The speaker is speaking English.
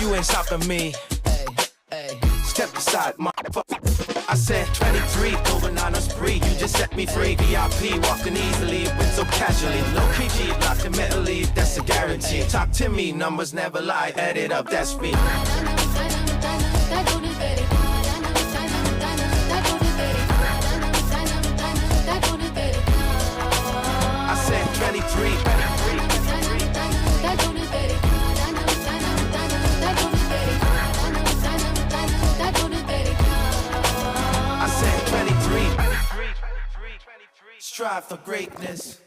you ain't stopping me. Step aside, motherfucker. I said 23, going on a spree. You just set me free. VIP, walking easily, with so casually. No PG, locked in metal lead, that's a guarantee. Talk to me, numbers never lie. Add it up, that's me. I said 23. I said 23. Strive for greatness.